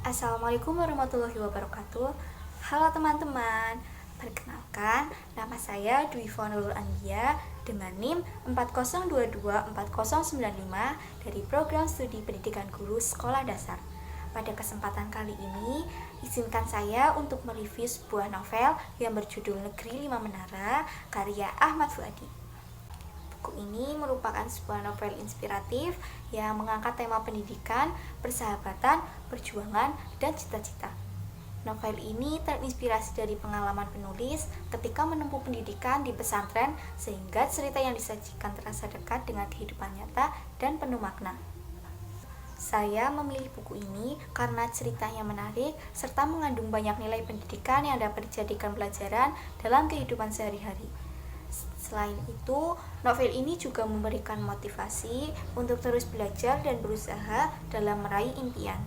Assalamualaikum warahmatullahi wabarakatuh. Halo teman-teman, perkenalkan nama saya Dwi Nurul Andia dengan NIM 40224095 dari Program Studi Pendidikan Guru Sekolah Dasar. Pada kesempatan kali ini, izinkan saya untuk mereview sebuah novel yang berjudul Negeri Lima Menara karya Ahmad Fuadi. Buku ini merupakan sebuah novel inspiratif yang mengangkat tema pendidikan, persahabatan, perjuangan, dan cita-cita. Novel ini terinspirasi dari pengalaman penulis ketika menempuh pendidikan di pesantren, sehingga cerita yang disajikan terasa dekat dengan kehidupan nyata dan penuh makna. Saya memilih buku ini karena ceritanya menarik serta mengandung banyak nilai pendidikan yang dapat dijadikan pelajaran dalam kehidupan sehari-hari. Selain itu, novel ini juga memberikan motivasi untuk terus belajar dan berusaha dalam meraih impian.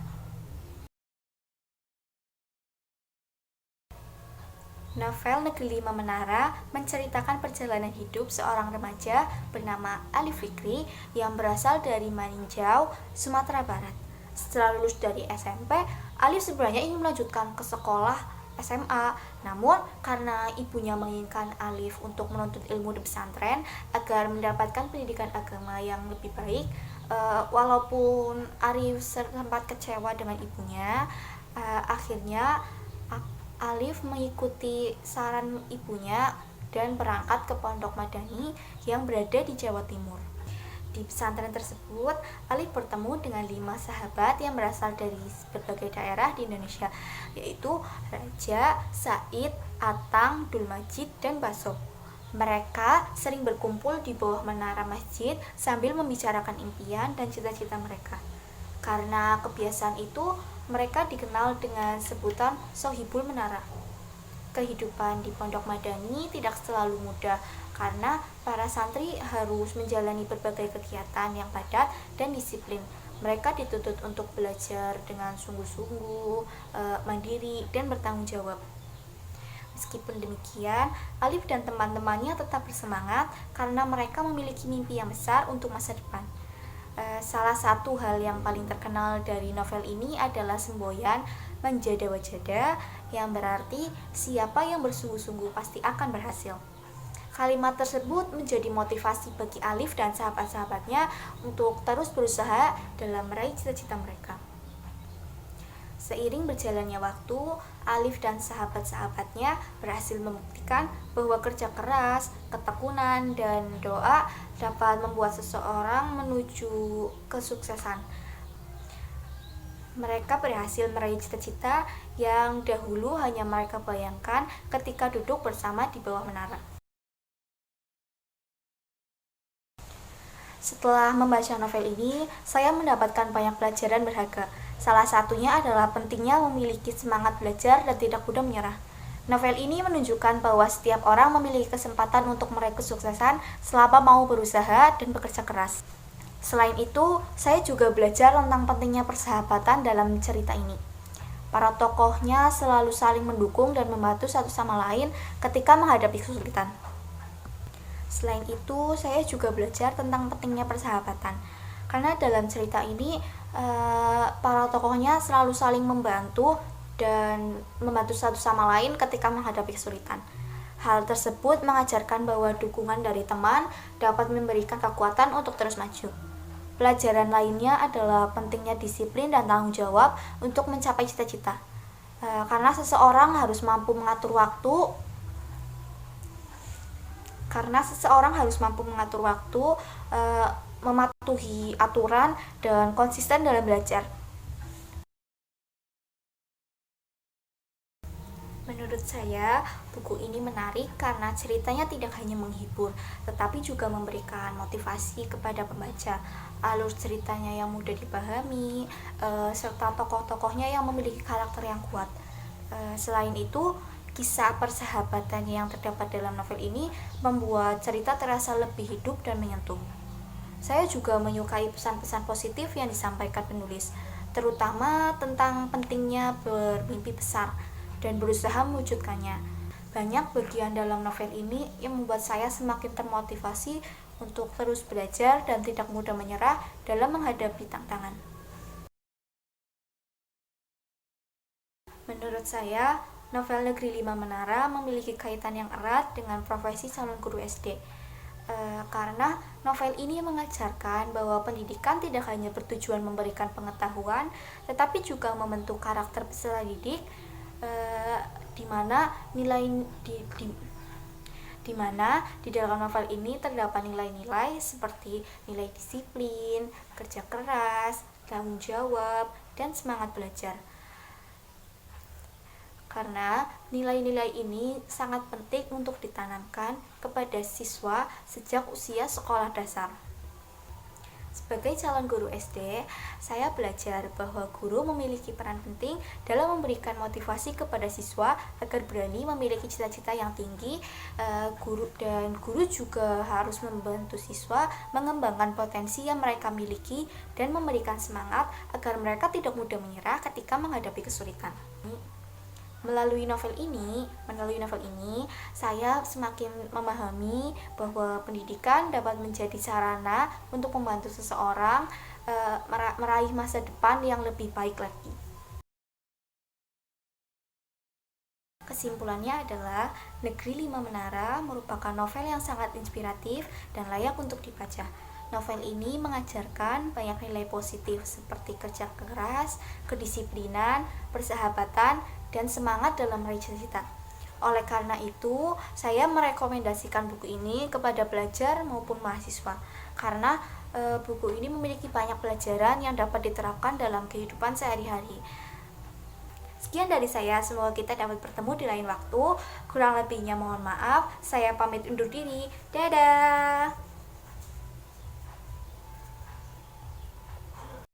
Novel Negeri Lima Menara menceritakan perjalanan hidup seorang remaja bernama Alif Fikri yang berasal dari Maninjau, Sumatera Barat. Setelah lulus dari SMP, Alif sebenarnya ingin melanjutkan ke sekolah SMA, namun karena ibunya menginginkan Alif untuk menuntut ilmu di pesantren agar mendapatkan pendidikan agama yang lebih baik, walaupun Alif sempat kecewa dengan ibunya, akhirnya Alif mengikuti saran ibunya dan berangkat ke Pondok Madani yang berada di Jawa Timur. Di pesantren tersebut, Alif bertemu dengan 5 sahabat yang berasal dari berbagai daerah di Indonesia, yaitu Raja, Said, Atang, Dul Majid, dan Baso. Mereka sering berkumpul di bawah menara masjid sambil membicarakan impian dan cita-cita mereka. Karena kebiasaan itu, mereka dikenal dengan sebutan Sohibul Menara. Kehidupan di Pondok Madani tidak selalu mudah karena para santri harus menjalani berbagai kegiatan yang padat dan disiplin. Mereka dituntut untuk belajar dengan sungguh-sungguh, mandiri, dan bertanggung jawab. Meskipun demikian, Alif dan teman-temannya tetap bersemangat karena mereka memiliki mimpi yang besar untuk masa depan. Salah satu hal yang paling terkenal dari novel ini adalah semboyan Manjada Wajada, yang berarti siapa yang bersungguh-sungguh pasti akan berhasil. Kalimat tersebut menjadi motivasi bagi Alif dan sahabat-sahabatnya untuk terus berusaha dalam meraih cita-cita mereka. Seiring berjalannya waktu, Alif dan sahabat-sahabatnya berhasil membuktikan bahwa kerja keras, ketekunan, dan doa dapat membuat seseorang menuju kesuksesan. Mereka berhasil meraih cita-cita yang dahulu hanya mereka bayangkan ketika duduk bersama di bawah menara. Setelah membaca novel ini, saya mendapatkan banyak pelajaran berharga. Salah satunya adalah pentingnya memiliki semangat belajar dan tidak mudah menyerah. Novel ini menunjukkan bahwa setiap orang memiliki kesempatan untuk meraih kesuksesan selama mau berusaha dan bekerja keras. Selain itu, saya juga belajar tentang pentingnya persahabatan dalam cerita ini. Para tokohnya selalu saling mendukung dan membantu satu sama lain ketika menghadapi kesulitan. Selain itu, saya juga belajar tentang pentingnya persahabatan. Karena dalam cerita ini, para tokohnya selalu saling membantu dan membantu satu sama lain ketika menghadapi kesulitan. Hal tersebut mengajarkan bahwa dukungan dari teman dapat memberikan kekuatan untuk terus maju. Pelajaran lainnya adalah pentingnya disiplin dan tanggung jawab untuk mencapai cita-cita. Karena seseorang harus mampu mengatur waktu, mematuhi aturan, dan konsisten dalam belajar. Menurut saya, buku ini menarik karena ceritanya tidak hanya menghibur, tetapi juga memberikan motivasi kepada pembaca. Alur ceritanya yang mudah dipahami, serta tokoh-tokohnya yang memiliki karakter yang kuat. Selain itu, kisah persahabatan yang terdapat dalam novel ini membuat cerita terasa lebih hidup dan menyentuh. Saya juga menyukai pesan-pesan positif yang disampaikan penulis, terutama tentang pentingnya bermimpi besar dan berusaha mewujudkannya. Banyak bagian dalam novel ini yang membuat saya semakin termotivasi untuk terus belajar dan tidak mudah menyerah dalam menghadapi tantangan. Menurut saya, novel Negeri Lima Menara memiliki kaitan yang erat dengan profesi calon guru SD. Karena novel ini mengajarkan bahwa pendidikan tidak hanya bertujuan memberikan pengetahuan, tetapi juga membentuk karakter peserta didik, di mana di mana di dalam novel ini terdapat nilai-nilai seperti nilai disiplin, kerja keras, tanggung jawab, dan semangat belajar. Karena nilai-nilai ini sangat penting untuk ditanamkan kepada siswa sejak usia sekolah dasar. Sebagai calon guru SD, saya belajar bahwa guru memiliki peran penting dalam memberikan motivasi kepada siswa agar berani memiliki cita-cita yang tinggi. Guru juga harus membantu siswa mengembangkan potensi yang mereka miliki dan memberikan semangat agar mereka tidak mudah menyerah ketika menghadapi kesulitan. Melalui novel ini, saya semakin memahami bahwa pendidikan dapat menjadi sarana untuk membantu seseorang meraih masa depan yang lebih baik lagi. Kesimpulannya adalah Negeri Lima Menara merupakan novel yang sangat inspiratif dan layak untuk dibaca. Novel ini mengajarkan banyak nilai positif seperti kerja keras, kedisiplinan, persahabatan, dan semangat dalam meraih cita-cita. Oleh karena itu, saya merekomendasikan buku ini kepada pelajar maupun mahasiswa karena buku ini memiliki banyak pelajaran yang dapat diterapkan dalam kehidupan sehari-hari. Sekian dari saya, semoga kita dapat bertemu di lain waktu. Kurang lebihnya mohon maaf, saya pamit undur diri. Dadah!